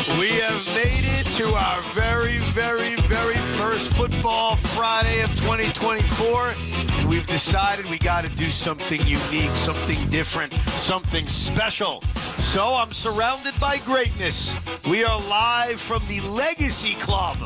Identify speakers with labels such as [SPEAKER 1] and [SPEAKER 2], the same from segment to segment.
[SPEAKER 1] We have made it to our very, very, very first Football Friday of 2024. And we've decided we got to do something unique, something different, something special. So I'm surrounded by greatness. We are live from the Legacy Club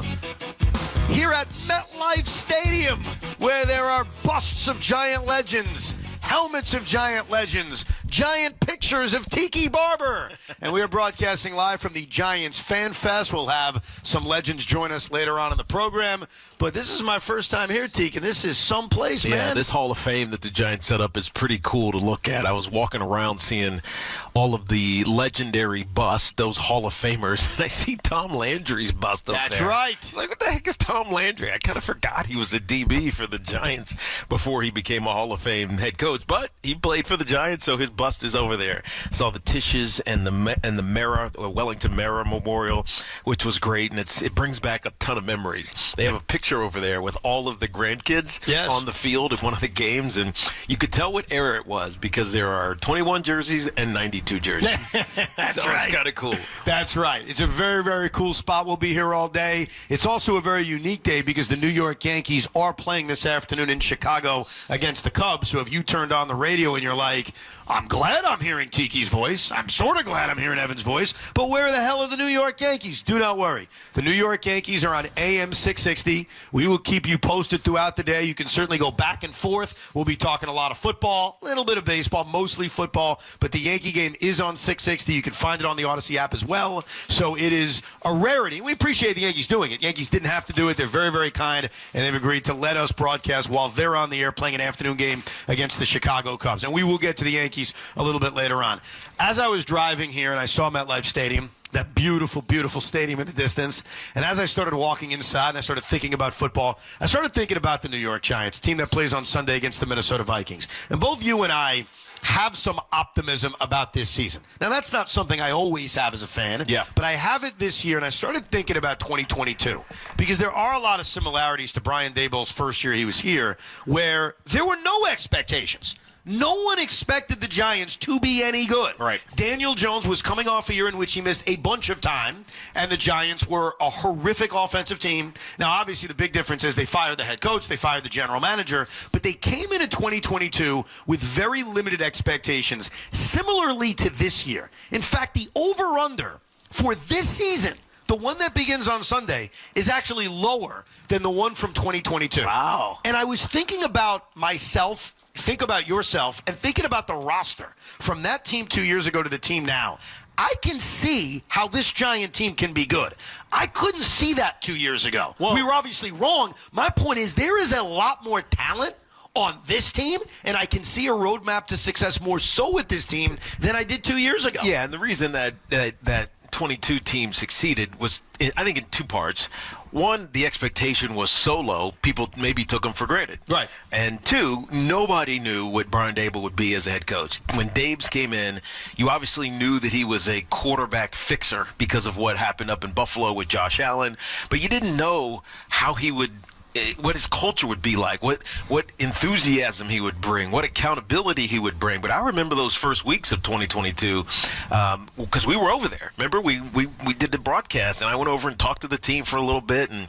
[SPEAKER 1] here at Metlife Stadium, where there are busts of giant legends, helmets of giant legends, giant pictures of Tiki Barber. And we are broadcasting live from the Giants Fan Fest. We'll have some legends join us later on in the program. But this is my first time here, Tiki, and this is someplace, man.
[SPEAKER 2] Yeah, this Hall of Fame that the Giants set up is pretty cool to look at. I was walking around seeing all of the legendary busts, those Hall of Famers, and I see Tom Landry's bust up there.
[SPEAKER 1] That's right.
[SPEAKER 2] Like, what the heck is Tom Landry? I kind of forgot he was a DB for the Giants before he became a Hall of Fame head coach. But he played for the Giants, so his bust is over there. Saw the Tisches and the Mara, Wellington Mara Memorial, which was great, and it brings back a ton of memories. They have a picture over there with all of the grandkids on the field at one of the games, and you could tell what era it was because there are 21 jerseys and 92 jerseys.
[SPEAKER 1] That's
[SPEAKER 2] so
[SPEAKER 1] right.
[SPEAKER 2] It's kind of cool.
[SPEAKER 1] That's right. It's a very, very cool spot. We'll be here all day. It's also a very unique day because the New York Yankees are playing this afternoon in Chicago against the Cubs. So if you turned on the radio and you're like, I'm glad I'm hearing Tiki's voice, I'm sort of glad I'm hearing Evan's voice, but where the hell are the New York Yankees? Do not worry. The New York Yankees are on AM 660. We will keep you posted throughout the day. You can certainly go back and forth. We'll be talking a lot of football, a little bit of baseball, mostly football, but the Yankee game is on 660. You can find it on the Odyssey app as well. So it is a rarity. We appreciate the Yankees doing it. Yankees didn't have to do it. They're very, very kind, and they've agreed to let us broadcast while they're on the air playing an afternoon game against the Chicago Cubs. And we will get to the Yankees a little bit later on. As I was driving here and I saw MetLife Stadium, that beautiful, beautiful stadium in the distance, and as I started walking inside and I started thinking about football, I started thinking about the New York Giants, a team that plays on Sunday against the Minnesota Vikings. And both you and I have some optimism about this season. Now, that's not something I always have as a fan, but I have it this year, and I started thinking about 2022 because there are a lot of similarities to Brian Daboll's first year he was here where there were no expectations. No one expected the Giants to be any good.
[SPEAKER 2] Right.
[SPEAKER 1] Daniel Jones was coming off a year in which he missed a bunch of time, and the Giants were a horrific offensive team. Now, obviously, the big difference is they fired the head coach, they fired the general manager, but they came into 2022 with very limited expectations, similarly to this year. In fact, the over-under for this season, the one that begins on Sunday, is actually lower than the one from 2022.
[SPEAKER 2] Wow.
[SPEAKER 1] And I was thinking about myself, think about yourself, and thinking about the roster from that team 2 years ago to the team now. I can see how this Giant team can be good. I couldn't see that 2 years ago.
[SPEAKER 2] Whoa.
[SPEAKER 1] We were obviously wrong. My point is there is a lot more talent on this team, and I can see a roadmap to success more so with this team than I did 2 years ago.
[SPEAKER 2] Yeah, and the reason that 22 team succeeded was, I think, in two parts. One, the expectation was so low, people maybe took him for granted.
[SPEAKER 1] Right.
[SPEAKER 2] And two, nobody knew what Brian Daboll would be as a head coach. When Dabes came in, you obviously knew that he was a quarterback fixer because of what happened up in Buffalo with Josh Allen, but you didn't know how he would, what his culture would be like, what enthusiasm he would bring, what accountability he would bring. But I remember those first weeks of 2022 because we were over there. Remember, we did the broadcast, and I went over and talked to the team for a little bit, and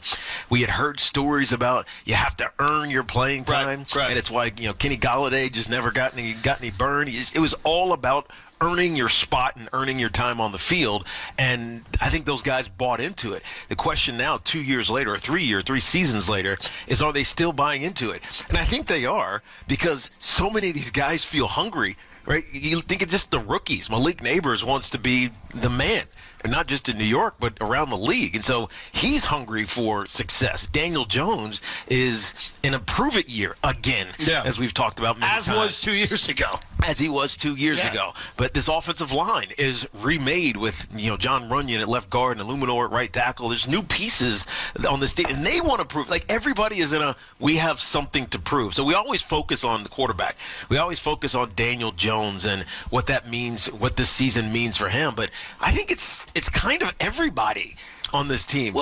[SPEAKER 2] we had heard stories about you have to earn your playing time,
[SPEAKER 1] right.
[SPEAKER 2] And it's why Kenny Golladay just never got any burn. It was all about earning your spot and earning your time on the field, and I think those guys bought into it. The question now, 2 years later, or 3 seasons later, is are they still buying into it? And I think they are, because so many of these guys feel hungry, right? You think it's just the rookies. Malik Neighbors wants to be the man, and not just in New York, but around the league. And so he's hungry for success. Daniel Jones is in a prove-it year again, as we've talked about many times.
[SPEAKER 1] As was 2 years ago.
[SPEAKER 2] As he was 2 years ago. But this offensive line is remade with, John Runyon at left guard and Illuminor at right tackle. There's new pieces on this team, and they want to prove. Like, everybody is we have something to prove. So we always focus on the quarterback. We always focus on Daniel Jones and what that means, what this season means for him. But I think it's it's kind of everybody on this team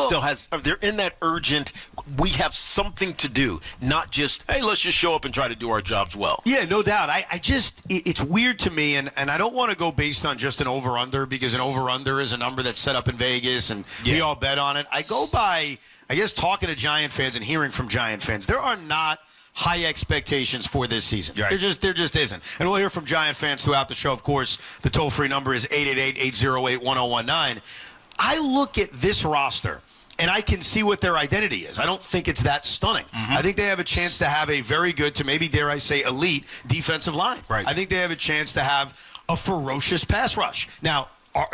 [SPEAKER 2] they're in that urgent, we have something to do, not just, hey, let's just show up and try to do our jobs well.
[SPEAKER 1] Yeah, no doubt. It's weird to me, and I don't want to go based on just an over-under, because an over-under is a number that's set up in Vegas, and we all bet on it. I go by, I guess, talking to Giant fans and hearing from Giant fans. There are not high expectations for this season.
[SPEAKER 2] Right.
[SPEAKER 1] There just isn't. And we'll hear from Giant fans throughout the show. Of course, the toll-free number is 888-808-1019. I look at this roster, and I can see what their identity is. I don't think it's that stunning. I think they have a chance to have a very good, to maybe, dare I say, elite defensive line.
[SPEAKER 2] Right.
[SPEAKER 1] I think they have a chance to have a ferocious pass rush. Now,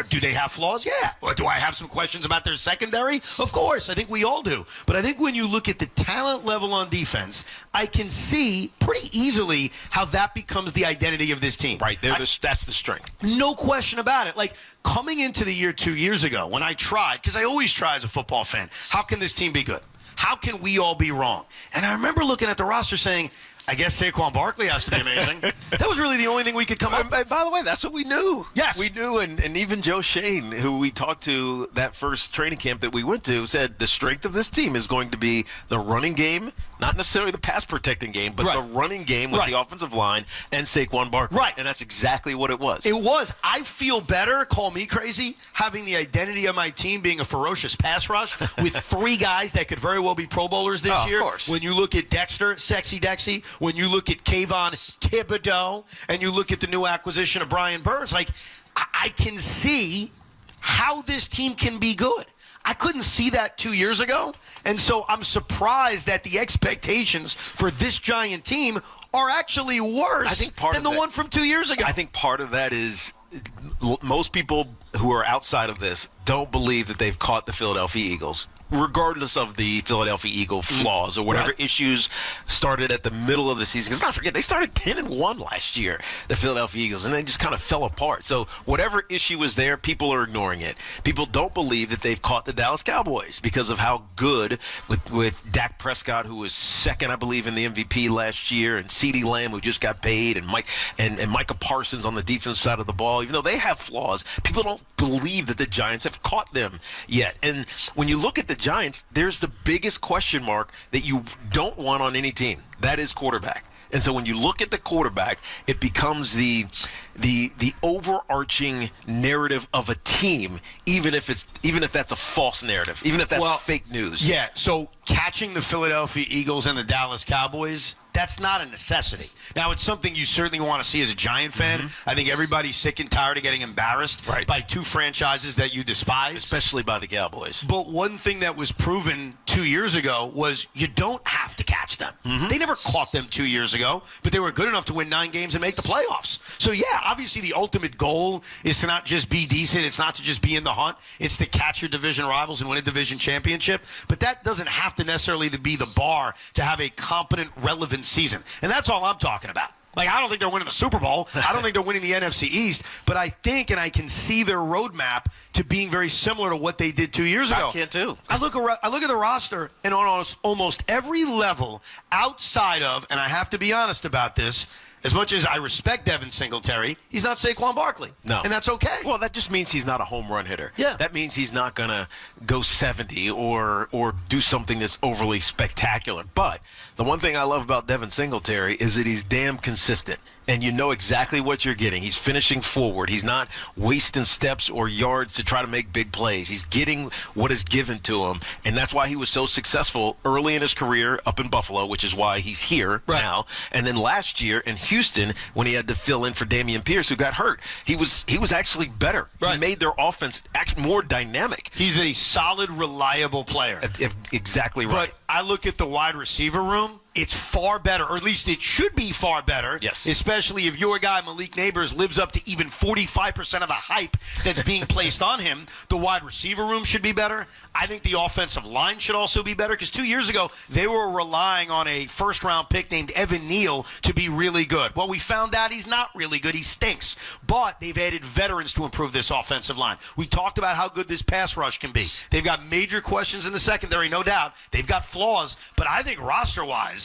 [SPEAKER 1] do they have flaws? Yeah. Or do I have some questions about their secondary? Of course. I think we all do. But I think when you look at the talent level on defense, I can see pretty easily how that becomes the identity of this team.
[SPEAKER 2] Right. That's the strength.
[SPEAKER 1] No question about it. Like, coming into the year 2 years ago, when I tried, because I always try as a football fan, how can this team be good? How can we all be wrong? And I remember looking at the roster saying, I guess Saquon Barkley has to be amazing. That was really the only thing we could come up with.
[SPEAKER 2] By the way, that's what we knew.
[SPEAKER 1] Yes.
[SPEAKER 2] We knew, and even Joe Shane, who we talked to that first training camp that we went to, said the strength of this team is going to be the running game, not necessarily the pass-protecting game, but the running game with the offensive line and Saquon Barkley.
[SPEAKER 1] Right.
[SPEAKER 2] And that's exactly what it was.
[SPEAKER 1] It was. I feel better, call me crazy, having the identity of my team being a ferocious pass rush with three guys that could very well be Pro Bowlers this year.
[SPEAKER 2] Of course.
[SPEAKER 1] When you look at Dexter, Sexy Dexy, when you look at Kayvon Thibodeau, and you look at the new acquisition of Brian Burns, like, I can see how this team can be good. I couldn't see that 2 years ago, and so I'm surprised that the expectations for this Giant team are actually worse than the one from 2 years ago.
[SPEAKER 2] I think part of that is most people who are outside of this don't believe that they've caught the Philadelphia Eagles, regardless of the Philadelphia Eagle flaws or whatever issues started at the middle of the season. Because not forget, they started 10-1 last year, the Philadelphia Eagles, and they just kind of fell apart. So whatever issue is there, people are ignoring it. People don't believe that they've caught the Dallas Cowboys because of how good with Dak Prescott, who was second, I believe, in the MVP last year, and CeeDee Lamb, who just got paid, and Micah Parsons on the defensive side of the ball. Even though they have flaws, people don't believe that the Giants have caught them yet. And when you look at the Giants, there's the biggest question mark that you don't want on any team. That is quarterback. And so when you look at the quarterback, it becomes the overarching narrative of a team, even if that's a false narrative, even if that's fake news.
[SPEAKER 1] Yeah, so catching the Philadelphia Eagles and the Dallas Cowboys, that's not a necessity. Now, it's something you certainly want to see as a Giant fan. I think everybody's sick and tired of getting embarrassed by two franchises that you despise.
[SPEAKER 2] Especially by the Cowboys.
[SPEAKER 1] But one thing that was proven 2 years ago was you don't have to catch them. They never caught them 2 years ago, but they were good enough to win 9 games and make the playoffs. So, yeah, obviously the ultimate goal is to not just be decent. It's not to just be in the hunt. It's to catch your division rivals and win a division championship. But that doesn't have to necessarily be the bar to have a competent, relevant season. And that's all I'm talking about. Like, I don't think they're winning the Super Bowl. I don't think they're winning the NFC East. But I think, and I can see their roadmap to being very similar to what they did 2 years ago.
[SPEAKER 2] I can too.
[SPEAKER 1] I look at the roster, and on almost every level outside of, and I have to be honest about this, as much as I respect Devin Singletary, he's not Saquon Barkley.
[SPEAKER 2] No.
[SPEAKER 1] And that's okay.
[SPEAKER 2] Well, that just means he's not a home run hitter.
[SPEAKER 1] Yeah.
[SPEAKER 2] That means he's not going to go 70 or do something that's overly spectacular. But the one thing I love about Devin Singletary is that he's damn consistent. And you know exactly what you're getting. He's finishing forward. He's not wasting steps or yards to try to make big plays. He's getting what is given to him. And that's why he was so successful early in his career up in Buffalo, which is why he's here now. And then last year in Houston, when he had to fill in for Dameon Pierce, who got hurt, he was actually better. He made their offense actually more dynamic.
[SPEAKER 1] He's a solid, reliable player.
[SPEAKER 2] Exactly right.
[SPEAKER 1] But I look at the wide receiver room. It's far better, or at least it should be far better, especially if your guy, Malik Neighbors, lives up to even 45% of the hype that's being placed on him. The wide receiver room should be better. I think the offensive line should also be better, because 2 years ago, they were relying on a first-round pick named Evan Neal to be really good. Well, we found out he's not really good. He stinks. But they've added veterans to improve this offensive line. We talked about how good this pass rush can be. They've got major questions in the secondary, no doubt. They've got flaws, but I think roster-wise,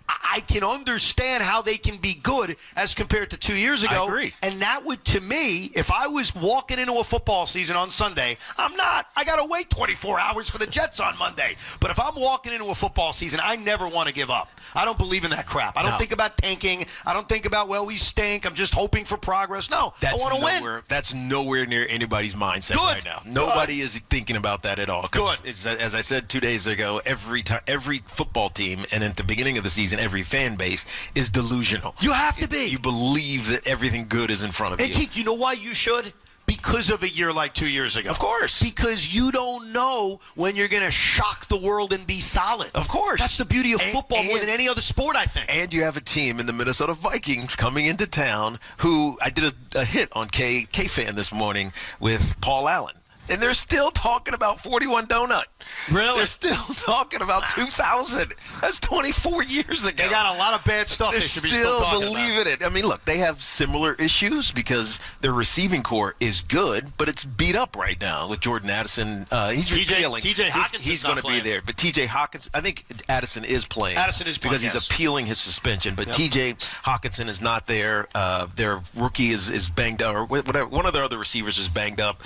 [SPEAKER 1] I can understand how they can be good as compared to 2 years ago.
[SPEAKER 2] I agree.
[SPEAKER 1] And that would, to me, if I was walking into a football season on Sunday, I'm not. I got to wait 24 hours for the Jets on Monday. But if I'm walking into a football season, I never want to give up. I don't believe in that crap. I don't think about tanking. I don't think about, well, we stink. I'm just hoping for progress. No, I want to win.
[SPEAKER 2] That's nowhere near anybody's mindset right now. Nobody is thinking about that at all.
[SPEAKER 1] Good.
[SPEAKER 2] It's, as I said 2 days ago, every football team and at the beginning of the season, every fan base is delusional.
[SPEAKER 1] You have to be.
[SPEAKER 2] You believe that everything good is in front of you.
[SPEAKER 1] And Tiki, you know why you should? Because of a year like 2 years ago.
[SPEAKER 2] Of course.
[SPEAKER 1] Because you don't know when you're going to shock the world and be solid.
[SPEAKER 2] Of course.
[SPEAKER 1] That's the beauty of football more than any other sport, I think.
[SPEAKER 2] And you have a team in the Minnesota Vikings coming into town who I did a hit on KFAN this morning with Paul Allen. And they're still talking about 41 Donut.
[SPEAKER 1] Really?
[SPEAKER 2] They're still talking about 2000. That's 24 years ago.
[SPEAKER 1] They got a lot of bad stuff.
[SPEAKER 2] They're
[SPEAKER 1] They should be still talking
[SPEAKER 2] believing
[SPEAKER 1] about
[SPEAKER 2] it. I mean, look, they have similar issues because their receiving core is good, but it's beat up right now with Jordan Addison. He's repealing.
[SPEAKER 1] TJ Hawkins
[SPEAKER 2] he's going to be there. But TJ Hawkins, I think Addison is playing.
[SPEAKER 1] Addison is playing,
[SPEAKER 2] because he's appealing his suspension. But
[SPEAKER 1] Yep.
[SPEAKER 2] TJ Hawkinson is not there. Their rookie is banged up, or whatever. One of their other receivers is banged up.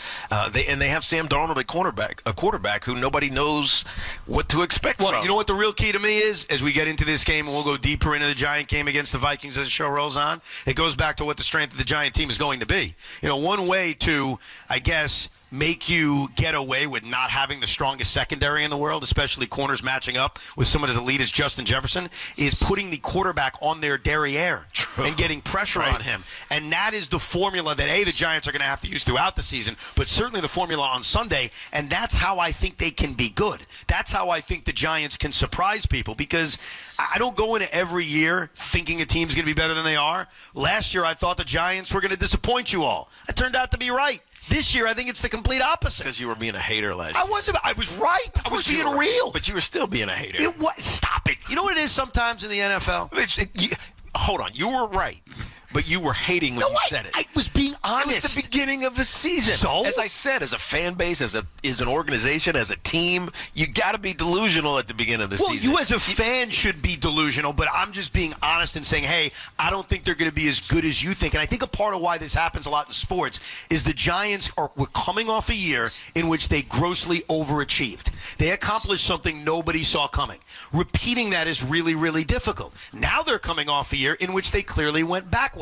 [SPEAKER 2] They have Sam Darnold, a quarterback who nobody knows what to expect from.
[SPEAKER 1] You know what the real key to me is? As we get into this game, and we'll go deeper into the Giant game against the Vikings as the show rolls on, it goes back to what the strength of the Giant team is going to be. You know, one way to, I guess, make you get away with not having the strongest secondary in the world, especially corners matching up with someone as elite as Justin Jefferson, is putting the quarterback on their derriere and getting pressure on him. And that is the formula that, the Giants are going to have to use throughout the season, but certainly the formula on Sunday, and that's how I think they can be good. That's how I think the Giants can surprise people, because I don't go into every year thinking a team's going to be better than they are. Last year, I thought the Giants were going to disappoint you all. It turned out to be right. This year, I think it's the complete opposite.
[SPEAKER 2] Because you were being a hater last year.
[SPEAKER 1] I was right. I was being real.
[SPEAKER 2] But you were still being a hater.
[SPEAKER 1] Stop it. You know what it is sometimes in the NFL?
[SPEAKER 2] Hold on. You were right. But you were hating when you said it.
[SPEAKER 1] I was being honest.
[SPEAKER 2] It was the beginning of the season.
[SPEAKER 1] So?
[SPEAKER 2] As I said, as a fan base, as an organization, as a team, you got to be delusional at the beginning of the season.
[SPEAKER 1] Well, you as a fan should be delusional, but I'm just being honest and saying, hey, I don't think they're going to be as good as you think. And I think a part of why this happens a lot in sports is the Giants were coming off a year in which they grossly overachieved. They accomplished something nobody saw coming. Repeating that is really, really difficult. Now they're coming off a year in which they clearly went backwards.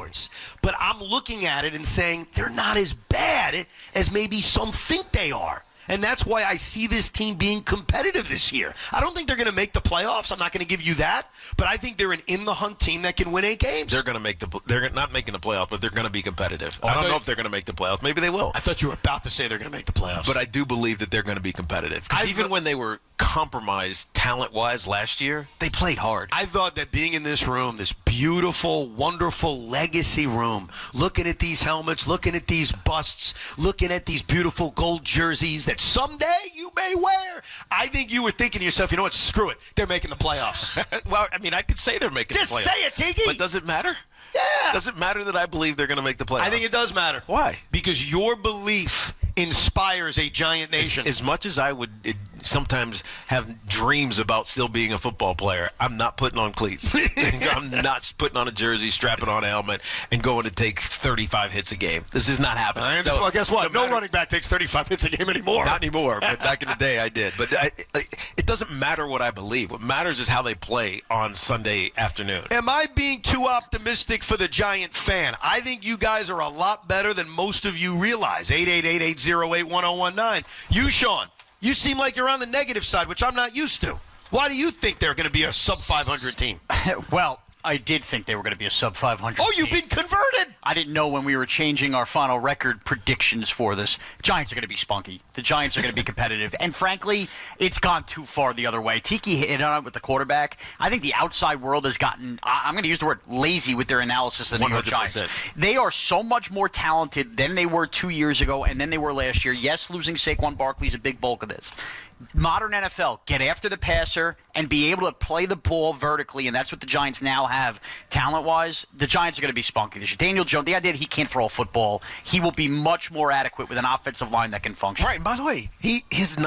[SPEAKER 1] But I'm looking at it and saying they're not as bad as maybe some think they are. And that's why I see this team being competitive this year. I don't think they're going to make the playoffs. I'm not going to give you that. But I think they're an in-the-hunt team that can win 8 games.
[SPEAKER 2] They're not making the playoffs, but they're going to be competitive. I don't know if they're going to make the playoffs. Maybe they will.
[SPEAKER 1] I thought you were about to say they're going to make the playoffs.
[SPEAKER 2] But I do believe that they're going to be competitive. Even when they were compromised talent-wise last year, they played hard.
[SPEAKER 1] I thought that being in this room, this beautiful, wonderful legacy room, looking at these helmets, looking at these busts, looking at these beautiful gold jerseys that someday you may wear, I think you were thinking to yourself, you know what, screw it. They're making the playoffs.
[SPEAKER 2] Well, I mean, I could say they're making the playoffs.
[SPEAKER 1] Just say it, Tiki.
[SPEAKER 2] But does it matter?
[SPEAKER 1] Yeah.
[SPEAKER 2] Does it matter that I believe they're going to make the playoffs?
[SPEAKER 1] I think it does matter.
[SPEAKER 2] Why?
[SPEAKER 1] Because your belief inspires a giant nation.
[SPEAKER 2] As much as I would sometimes have dreams about still being a football player, I'm not putting on cleats. I'm not putting on a jersey, strapping on a helmet, and going to take 35 hits a game. This is not happening.
[SPEAKER 1] Well, guess what? No running back takes 35 hits a game anymore.
[SPEAKER 2] Not anymore, but back in the day I did. But it doesn't matter what I believe. What matters is how they play on Sunday afternoon.
[SPEAKER 1] Am I being too optimistic for the Giant fan? I think you guys are a lot better than most of you realize. 888-808-1019. You, Sean, you seem like you're on the negative side, which I'm not used to. Why do you think they're going to be a sub-500 team?
[SPEAKER 3] Well, I did think they were going to be a sub-500
[SPEAKER 1] Oh, you've been converted!
[SPEAKER 3] I didn't know when we were changing our final record predictions for this. Giants are going to be spunky. The Giants are going to be competitive. And frankly, it's gone too far the other way. Tiki hit on it with the quarterback. I think the outside world has gotten, I'm going to use the word lazy with their analysis of the New York Giants. They are so much more talented than they were 2 years ago and than they were last year. Yes, losing Saquon Barkley is a big bulk of this. Modern NFL, get after the passer and be able to play the ball vertically, and that's what the Giants now have talent-wise. The Giants are going to be spunky this year. Daniel Jones, the idea that he can't throw a football, he will be much more adequate with an offensive line that can function.
[SPEAKER 2] Right, and by the way, his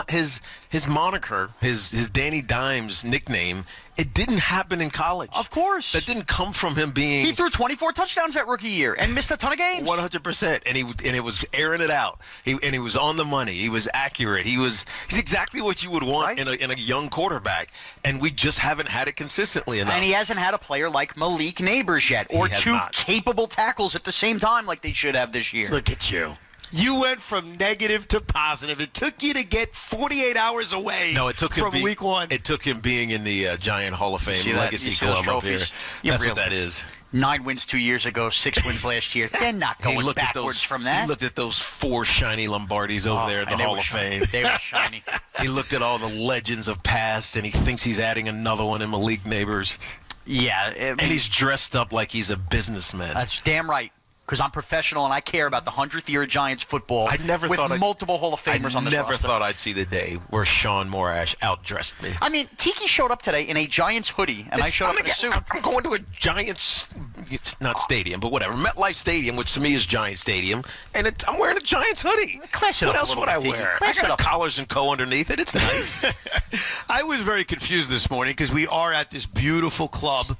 [SPEAKER 2] moniker, his Danny Dimes nickname It didn't happen in college.
[SPEAKER 3] Of course.
[SPEAKER 2] That didn't come from him being...
[SPEAKER 3] He threw 24 touchdowns that rookie year and missed a ton of games.
[SPEAKER 2] 100%. And it was airing it out. He was on the money. He was accurate. He's exactly what you would want in a young quarterback. And we just haven't had it consistently enough.
[SPEAKER 3] And he hasn't had a player like Malik Neighbors yet, or two capable tackles at the same time like they should have this year.
[SPEAKER 1] Look at you. You went from negative to positive. It took you to get 48 hours away from week one.
[SPEAKER 2] It took him being in the Giant Hall of Fame Legacy Club up here. That's what that is.
[SPEAKER 3] 9 wins 2 years ago, 6 wins last year. They're not going backwards from that.
[SPEAKER 2] He looked at those 4 shiny Lombardis over there in the Hall of Fame.
[SPEAKER 3] They were shiny.
[SPEAKER 2] He looked at all the legends of past, and he thinks he's adding another one in Malik Neighbors.
[SPEAKER 3] Yeah.
[SPEAKER 2] And he's dressed up like he's a businessman.
[SPEAKER 3] That's damn right. Because I'm professional and I care about the 100th year of Giants football with multiple Hall of Famers on this roster.
[SPEAKER 2] I never thought I'd see the day where Sean Morash outdressed me.
[SPEAKER 3] I mean, Tiki showed up today in a Giants hoodie, and I showed up in a suit.
[SPEAKER 2] I'm going to a Giants, it's not stadium, but whatever, Metlife Stadium, which to me is Giant Stadium, and I'm wearing a Giants hoodie. What else would I wear? I got collars and co underneath it. It's nice.
[SPEAKER 1] I was very confused this morning because we are at this beautiful club.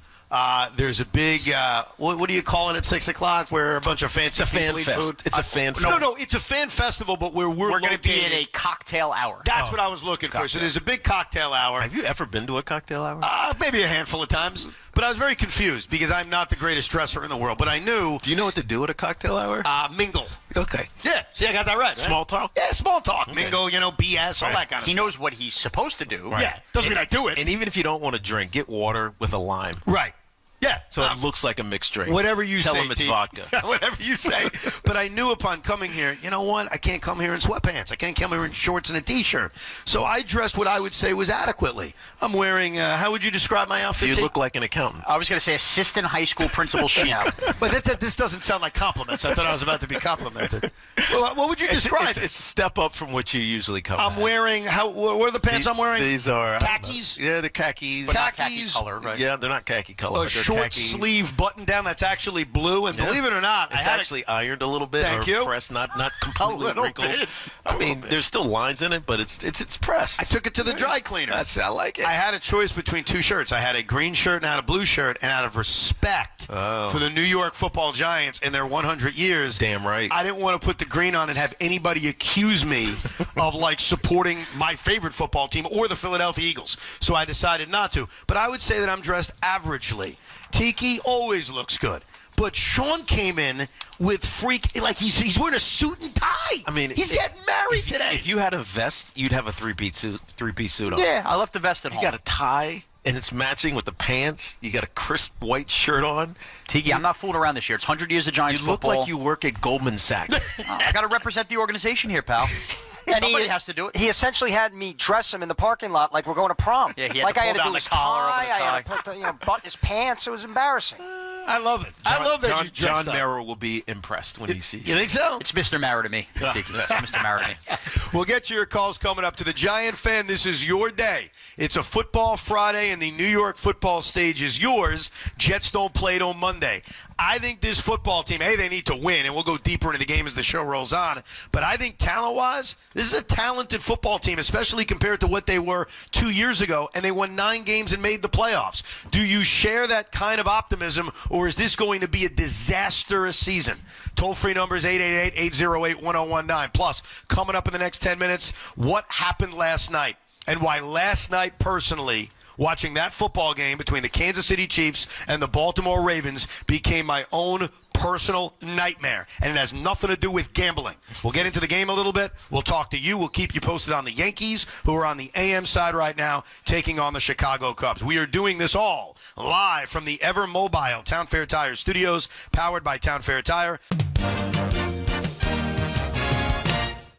[SPEAKER 1] There's a big, what do you call it at 6 o'clock where a bunch of fancy people eat food?
[SPEAKER 2] It's a fan fest.
[SPEAKER 1] No, it's a fan festival, but we're
[SPEAKER 3] going to be in a cocktail hour.
[SPEAKER 1] That's what I was looking for. So there's a big cocktail hour.
[SPEAKER 2] Have you ever been to a cocktail hour?
[SPEAKER 1] Maybe a handful of times. But I was very confused because I'm not the greatest dresser in the world. But I knew.
[SPEAKER 2] Do you know what to do at a cocktail hour?
[SPEAKER 1] Mingle.
[SPEAKER 2] Okay.
[SPEAKER 1] Yeah. See, I got that right.
[SPEAKER 2] Small talk?
[SPEAKER 1] Yeah, small talk. Okay. Mingle, BS, all that kind of stuff.
[SPEAKER 3] He knows what he's supposed to do.
[SPEAKER 1] Right. Yeah. Doesn't mean I do it.
[SPEAKER 2] And even if you don't want to drink, get water with a lime.
[SPEAKER 1] Right. Yeah.
[SPEAKER 2] So it looks like a mixed drink.
[SPEAKER 1] Whatever you say.
[SPEAKER 2] Tell them it's vodka.
[SPEAKER 1] Whatever you say. But I knew upon coming here, you know what? I can't come here in sweatpants. I can't come here in shorts and a T-shirt. So I dressed what I would say was adequately. I'm wearing, how would you describe my outfit?
[SPEAKER 2] You look like an accountant.
[SPEAKER 3] I was going to say assistant high school principal chic.
[SPEAKER 1] But this doesn't sound like compliments. I thought I was about to be complimented. Well, what would you describe?
[SPEAKER 2] It's a step up from what you usually come
[SPEAKER 1] I'm wearing, what are the pants I'm wearing?
[SPEAKER 2] These are
[SPEAKER 1] khakis?
[SPEAKER 2] Yeah, they're khakis.
[SPEAKER 3] But not khaki color, right?
[SPEAKER 2] Yeah, they're not khaki color.
[SPEAKER 1] A short sleeve button down that's actually blue, and believe it or not,
[SPEAKER 2] it's actually ironed a little bit.
[SPEAKER 1] Thank you.
[SPEAKER 2] Pressed, not completely wrinkled. I mean, there's still lines in it, but it's pressed.
[SPEAKER 1] I took it to the dry cleaner.
[SPEAKER 2] I like it.
[SPEAKER 1] I had a choice between 2 shirts. I had a green shirt and I had a blue shirt, and out of respect for the New York Football Giants and their 100 years,
[SPEAKER 2] damn right,
[SPEAKER 1] I didn't want to put the green on and have anybody accuse me of supporting my favorite football team or the Philadelphia Eagles. So I decided not to. But I would say that I'm dressed averagely. Tiki always looks good. But Sean came in with he's wearing a suit and tie.
[SPEAKER 2] I mean,
[SPEAKER 1] he's getting married today.
[SPEAKER 2] If you had a vest, you'd have a three-piece suit on.
[SPEAKER 3] Yeah, I left the vest at home.
[SPEAKER 2] You got a tie, and it's matching with the pants. You got a crisp white shirt on.
[SPEAKER 3] Tiki, I'm not fooling around this year. It's 100 years of Giants football.
[SPEAKER 2] You look like you work at Goldman Sachs.
[SPEAKER 3] I got to represent the organization here, pal. And somebody has to do it.
[SPEAKER 4] He essentially had me dress him in the parking lot like we're going to prom.
[SPEAKER 3] Yeah, he had to pull down the collar over the tie.
[SPEAKER 4] I had to put button his pants. It was embarrassing.
[SPEAKER 1] I love it. I love that you dressed
[SPEAKER 2] John Merrill will be impressed when he sees
[SPEAKER 1] you. You think so?
[SPEAKER 3] It's Mr. Mara to me. Tiki. It's Mr. Mara to me.
[SPEAKER 1] We'll get to your calls coming up. To the Giant fan, this is your day. It's a football Friday, and the New York football stage is yours. Jets don't play it on Monday. I think this football team, they need to win, and we'll go deeper into the game as the show rolls on. But I think talent-wise, this is a talented football team, especially compared to what they were 2 years ago, and they won 9 games and made the playoffs. Do you share that kind of optimism, or is this going to be a disastrous season? Toll-free number is 888-808-1019. Plus, coming up in the next 10 minutes, what happened last night and why last night personally watching that football game between the Kansas City Chiefs and the Baltimore Ravens became my own personal nightmare, and it has nothing to do with gambling. We'll get into the game a little bit. We'll talk to you. We'll keep you posted on the Yankees, who are on the AM side right now, taking on the Chicago Cubs. We are doing this all live from the ever mobile Town Fair Tire studios, powered by Town Fair Tire.